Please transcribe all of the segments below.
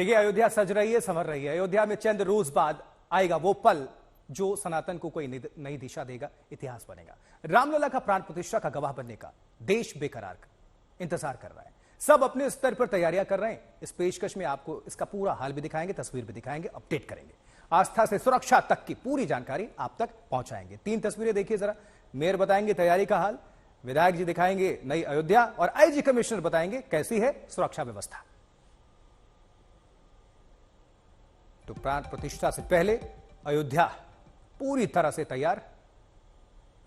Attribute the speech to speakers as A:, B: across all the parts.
A: देखिए, अयोध्या सज रही है, संवर रही है। अयोध्या में चंद रोज बाद आएगा वो पल जो सनातन को कोई नई दिशा देगा, इतिहास बनेगा। रामलला का प्राण प्रतिष्ठा का गवाह बनने का देश बेकरार इंतजार कर रहा है। सब अपने स्तर पर तैयारियां कर रहे हैं। इस पेशकश में आपको इसका पूरा हाल भी दिखाएंगे, तस्वीर भी दिखाएंगे, अपडेट करेंगे। आस्था से सुरक्षा तक की पूरी जानकारी आप तक पहुंचाएंगे। 3 तस्वीरें देखिए जरा। मेयर बताएंगे तैयारी का हाल, विधायक जी दिखाएंगे नई अयोध्या और आईजी कमिश्नर बताएंगे कैसी है सुरक्षा व्यवस्था। तो प्राण प्रतिष्ठा से पहले अयोध्या पूरी तरह से तैयार,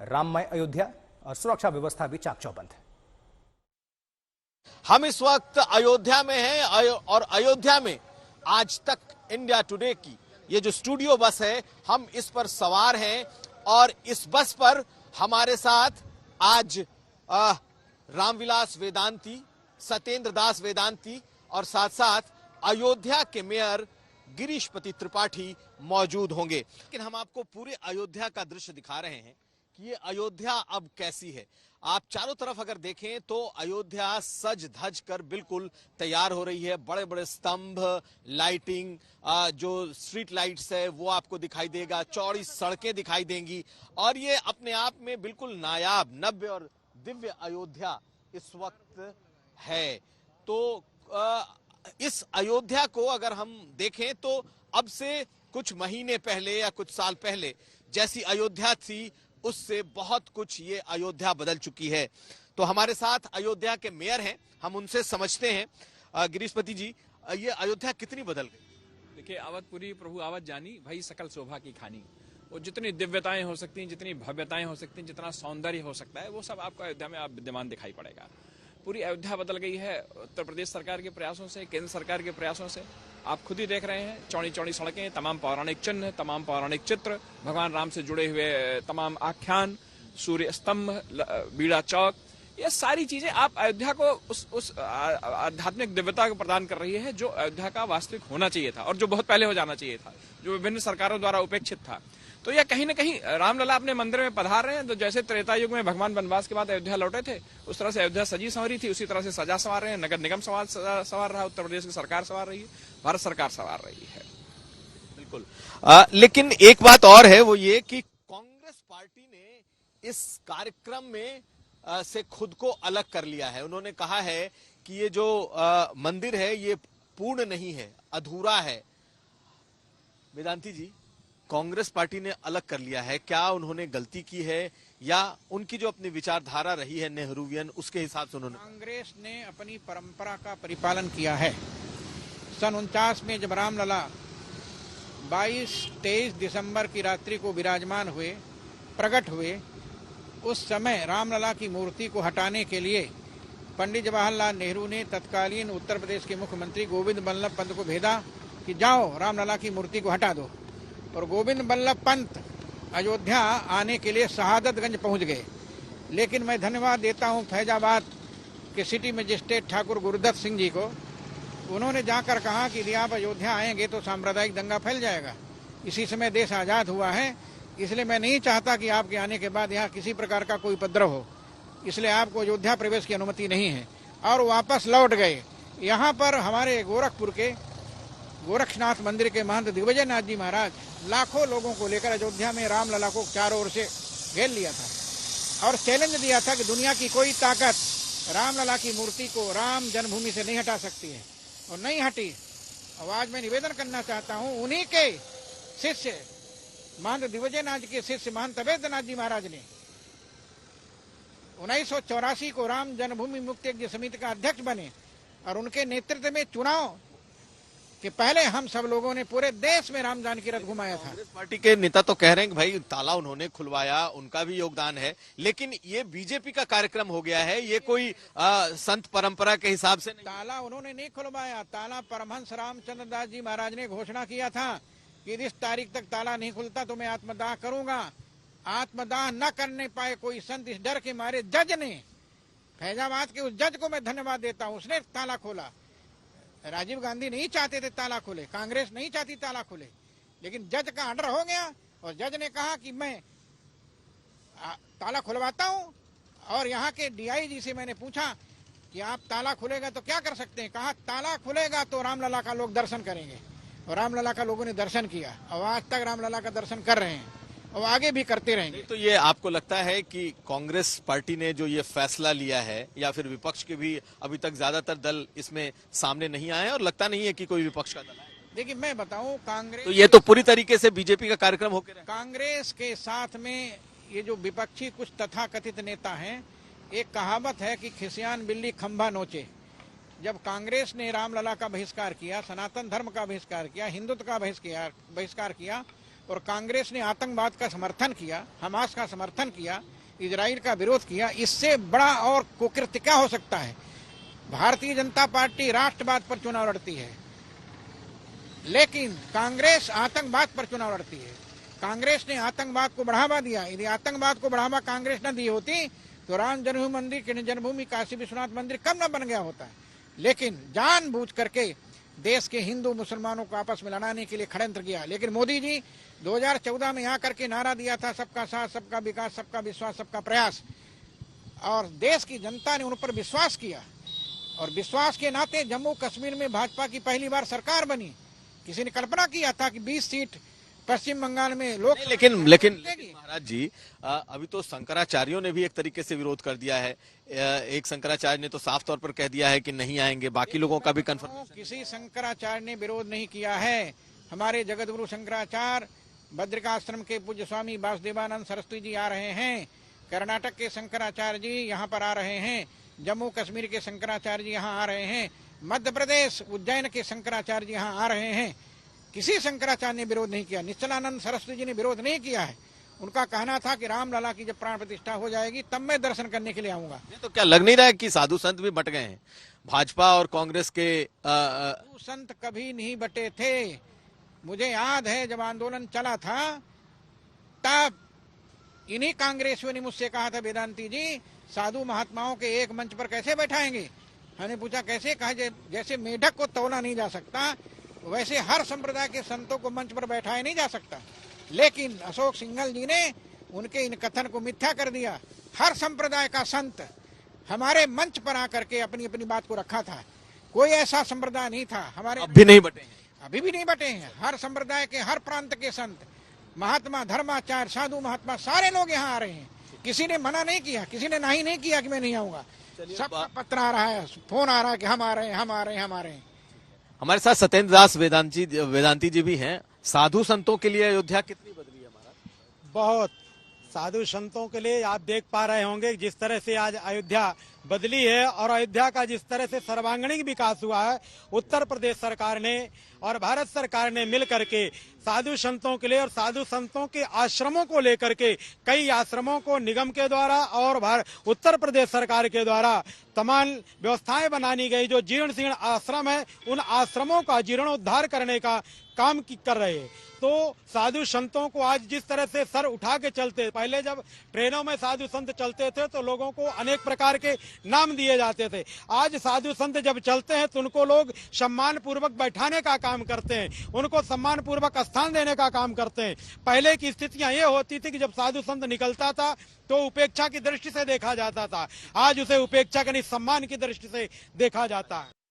A: राममय अयोध्या, और सुरक्षा व्यवस्था भी चाक चौबंद है।
B: हम इस वक्त अयोध्या में हैं और अयोध्या में आज तक इंडिया टुडे की ये जो स्टूडियो बस है, हम इस पर सवार हैं और इस बस पर हमारे साथ आज रामविलास वेदांती, सत्येंद्र दास वेदांती और साथ साथ अयोध्या के मेयर गिरीशपति त्रिपाठी मौजूद होंगे। लेकिन हम आपको पूरे अयोध्या का दृश्य दिखा रहे हैं कि ये अयोध्या अब कैसी है। आप चारों तरफ अगर देखें तो अयोध्या सज धज कर बिल्कुल तैयार हो रही है। बड़े बड़े स्तंभ, लाइटिंग, जो स्ट्रीट लाइट्स है वो आपको दिखाई देगा, चौड़ी सड़कें दिखाई देंगी और ये अपने आप में बिल्कुल नायाब, नव्य और दिव्य अयोध्या इस वक्त है। तो इस अयोध्या को अगर हम देखें तो अब से कुछ महीने पहले या कुछ साल पहले जैसी अयोध्या थी उससे बहुत कुछ ये अयोध्या बदल चुकी है। तो हमारे साथ अयोध्या के मेयर हैं, हम उनसे समझते हैं। गिरीशपति जी, ये अयोध्या कितनी बदल गई?
C: देखिए, अवधपुरी प्रभु आवत जानी, भाई सकल शोभा की खानी। वो जितनी दिव्यताएं हो सकती हैं, जितनी भव्यताएं हो सकती हैं, जितना सौंदर्य हो सकता है, वो सब आपको अयोध्या में आप विद्यमान दिखाई पड़ेगा। पूरी अयोध्या बदल गई है उत्तर प्रदेश सरकार के प्रयासों से, केंद्र सरकार के प्रयासों से। आप खुद ही देख रहे हैं, चौड़ी चौड़ी सड़कें, तमाम पौराणिक चिन्ह, तमाम पौराणिक चित्र, भगवान राम से जुड़े हुए तमाम आख्यान, सूर्य स्तंभ, बीड़ा चौक, ये सारी चीजें आप अयोध्या को उस आध्यात्मिक दिव्यता को प्रदान कर रही है जो अयोध्या का वास्तविक होना चाहिए था और जो बहुत पहले हो जाना चाहिए था, जो विभिन्न सरकारों द्वारा उपेक्षित था। तो यह कहीं न कहीं रामलला अपने मंदिर में पधार रहे हैं। तो जैसे त्रेता युग में भगवान वनवास के बाद अयोध्या लौटे थे, उस तरह से अयोध्या सजी संवरी थी, उसी तरह से सजा संवार रहे हैं। नगर निगम सवार रहा, उत्तर प्रदेश की सरकार सवार रही है, भारत सरकार सवार रही है।
B: बिल्कुल। लेकिन एक बात और है, वो ये कि कांग्रेस पार्टी ने इस कार्यक्रम में से खुद को अलग कर लिया है। उन्होंने कहा है कि ये जो मंदिर है ये पूर्ण नहीं है, अधूरा है। वेदांती जी, कांग्रेस पार्टी ने अलग कर लिया है, क्या उन्होंने गलती की है या उनकी जो अपनी विचारधारा रही है नेहरूवियन, उसके हिसाब से उन्होंने?
D: कांग्रेस ने अपनी परंपरा का परिपालन किया है। सन 49 में जब रामलला 22-23 दिसंबर की रात्रि को विराजमान हुए, प्रकट हुए, उस समय रामलला की मूर्ति को हटाने के लिए पंडित जवाहरलाल नेहरू ने तत्कालीन उत्तर प्रदेश के मुख्यमंत्री गोविंद बल्लभ पंत को भेजा कि जाओ रामलला की मूर्ति को हटा दो। और गोविंद बल्लभ पंत अयोध्या आने के लिए शहादतगंज पहुंच गए। लेकिन मैं धन्यवाद देता हूं फैजाबाद के सिटी मजिस्ट्रेट ठाकुर गुरुदत्त सिंह जी को। उन्होंने जाकर कहा कि यदि आप अयोध्या आएंगे तो सांप्रदायिक दंगा फैल जाएगा। इसी समय देश आज़ाद हुआ है, इसलिए मैं नहीं चाहता कि आपके आने के बाद यहाँ किसी प्रकार का कोई उपद्रव हो, इसलिए आपको अयोध्या प्रवेश की अनुमति नहीं है। और वापस लौट गए। यहाँ पर हमारे गोरखपुर के गोरक्षनाथ मंदिर के महंत दिग्विजय नाथ जी महाराज लाखों लोगों को लेकर अयोध्या में रामलला को चारों ओर से घेर लिया था और चैलेंज दिया था कि दुनिया की कोई ताकत रामलला की मूर्ति को राम जन्मभूमि से नहीं हटा सकती है, और नहीं हटी। और आज मैं निवेदन करना चाहता हूं, उन्हीं के शिष्य महंत दिग्विजय नाथ के शिष्य महंत अवैधनाथ जी महाराज ने 1984 को राम जन्मभूमि मुक्ति यज्ञ समिति का अध्यक्ष बने और उनके नेतृत्व में चुनाव कि पहले हम सब लोगों ने पूरे देश में राम जानकी रथ घुमाया था।
B: कांग्रेस पार्टी के नेता तो कह रहे हैं कि भाई ताला उन्होंने खुलवाया, उनका भी योगदान है, लेकिन ये बीजेपी का कार्यक्रम हो गया है, ये कोई संत परंपरा के हिसाब से नहीं।
D: ताला उन्होंने नहीं खुलवाया, ताला परमहंस रामचंद्र दास जी महाराज ने घोषणा किया था कि इस तारीख तक ताला नहीं खुलता तो मैं आत्मदाह करूंगा। आत्मदाह न करने पाए कोई संत, इस डर के मारे जज ने, फैजाबाद के उस जज को मैं धन्यवाद देता हूं, उसने ताला खोला। राजीव गांधी नहीं चाहते थे ताला खुले, कांग्रेस नहीं चाहती ताला खुले, लेकिन जज का ऑर्डर हो गया और जज ने कहा कि मैं ताला खुलवाता हूं। और यहाँ के डीआईजी से मैंने पूछा कि आप ताला खुलेगा तो क्या कर सकते हैं, कहा ताला खुलेगा तो रामलला का लोग दर्शन करेंगे, और रामलला का लोगों ने दर्शन किया और आज तक रामलला का दर्शन कर रहे हैं और आगे भी करते रहेंगे।
B: तो ये आपको लगता है कि कांग्रेस पार्टी ने जो ये फैसला लिया है, या फिर विपक्ष के भी अभी तक ज्यादातर दल इसमें सामने नहीं आए और लगता नहीं है कि कोई विपक्ष का दल है?
D: देखिए मैं बताऊं, कांग्रेस
B: तो ये तो पूरी तरीके से बीजेपी का कार्यक्रम होकर
D: कांग्रेस के साथ में ये जो विपक्षी कुछ तथाकथित नेता हैं, एक कहावत है कि खिसियान बिल्ली खंभा नोचे। जब कांग्रेस ने रामलला का बहिष्कार किया, सनातन धर्म का बहिष्कार किया, हिंदुत्व का बहिष्कार किया और कांग्रेस ने आतंकवाद का समर्थन किया, हमास का समर्थन किया, इजराइल का विरोध किया, इससे बड़ा और कुकृत्य क्या हो सकता है। भारतीय जनता पार्टी राष्ट्रवाद पर चुनाव लड़ती है, लेकिन कांग्रेस आतंकवाद पर चुनाव लड़ती है। कांग्रेस ने आतंकवाद को बढ़ावा दिया। यदि आतंकवाद को बढ़ावा कांग्रेस न दी होती तो राम जन्मभूमि मंदिर, कृष्ण जन्मभूमि, काशी विश्वनाथ मंदिर कब न बन गया होता है। लेकिन जानबूझ करके देश के हिंदू मुसलमानों को आपस में लड़ाने के लिए षड्यंत्र किया। लेकिन मोदी जी 2014 में आकर के नारा दिया था, सबका साथ, सबका विकास, सबका विश्वास, सबका प्रयास, और देश की जनता ने उन पर विश्वास किया और विश्वास के नाते जम्मू कश्मीर में भाजपा की पहली बार सरकार बनी। किसी ने कल्पना किया था कि 20 सीट पश्चिम बंगाल में लोग,
B: लेकिन महाराज जी, अभी तो शंकराचार्यों ने भी एक तरीके से विरोध कर दिया है। एक शंकराचार्य ने तो साफ तौर पर कह दिया है कि नहीं आएंगे, बाकी लोगों का भी कंफर्मेशन।
D: किसी शंकराचार्य ने विरोध नहीं किया है। हमारे जगतगुरु शंकराचार्य, बद्रिकाश्रम के पूज्य स्वामी वासुदेवानंद सरस्वती जी आ रहे हैं, कर्नाटक के शंकराचार्य जी यहाँ पर आ रहे हैं, जम्मू कश्मीर के शंकराचार्य जी यहाँ आ रहे हैं, मध्य प्रदेश उज्जैन के शंकराचार्य जी यहाँ आ रहे हैं। किसी शंकराचार्य ने विरोध नहीं किया। निश्चलानंद सरस्वती जी ने विरोध नहीं किया है। उनका कहना था कि रामलला की जब प्राण प्रतिष्ठा हो जाएगी तब मैं दर्शन करने के लिए आऊंगा।
B: तो क्या लग नहीं रहा है कि साधु संत भी बट गए हैं? भाजपा और कांग्रेस के
D: साधु संत कभी नहीं बटे थे। मुझे याद है जब आंदोलन चला था तब इन्हीं कांग्रेसियों ने मुझसे कहा था, वेदांती जी साधु महात्माओं के एक मंच पर कैसे बैठाएंगे। मैंने पूछा कैसे? कहा जैसे मेढक को तौला नहीं जा सकता वैसे हर संप्रदाय के संतों को मंच पर बैठाया नहीं जा सकता। लेकिन अशोक सिंघल जी ने उनके इन कथन को मिथ्या कर दिया। हर संप्रदाय का संत हमारे मंच पर आकर के अपनी अपनी बात को रखा था। कोई ऐसा संप्रदाय नहीं था हमारे,
B: अभी नहीं बटे हैं,
D: अभी भी नहीं बटे हैं। हर संप्रदाय के, हर प्रांत के संत, महात्मा, धर्माचार्य, साधु महात्मा सारे लोग यहाँ आ रहे हैं। किसी ने मना नहीं किया, किसी ने नहीं नहीं किया कि मैं नहीं आऊंगा। सबका पत्र आ रहा है, फोन आ रहा है कि हम आ रहे हैं, हम आ रहे हैं, हम आ रहे हैं।
B: हमारे साथ सत्येंद्र दास वेदांती जी भी हैं। साधु संतों के लिए अयोध्या कितनी बदली है हमारा?
E: बहुत। साधु संतों के लिए आप देख पा रहे होंगे जिस तरह से आज अयोध्या बदली है और अयोध्या का जिस तरह से सर्वांगीण विकास हुआ है। उत्तर प्रदेश सरकार ने और भारत सरकार ने मिल करके साधु संतों के लिए और साधु संतों के आश्रमों को लेकर के कई आश्रमों को निगम के द्वारा और उत्तर प्रदेश सरकार के द्वारा तमाम व्यवस्थाएं बनानी गई। जो जीर्ण शीर्ण आश्रम है उन आश्रमों का जीर्णोद्धार करने का काम कर रहे हैं। तो साधु संतों को आज जिस तरह से सर उठा के चलते, पहले जब ट्रेनों में साधु संत चलते थे तो लोगों को अनेक प्रकार के नाम दिए जाते थे। आज साधु संत जब चलते हैं तो उनको लोग सम्मान पूर्वक बैठाने का काम करते हैं, उनको सम्मान पूर्वक स्थान देने का काम करते हैं। पहले की स्थितियां ये होती थी कि जब साधु संत निकलता था तो उपेक्षा की दृष्टि से देखा जाता था, आज उसे उपेक्षा के नहीं सम्मान की दृष्टि से देखा जाता है।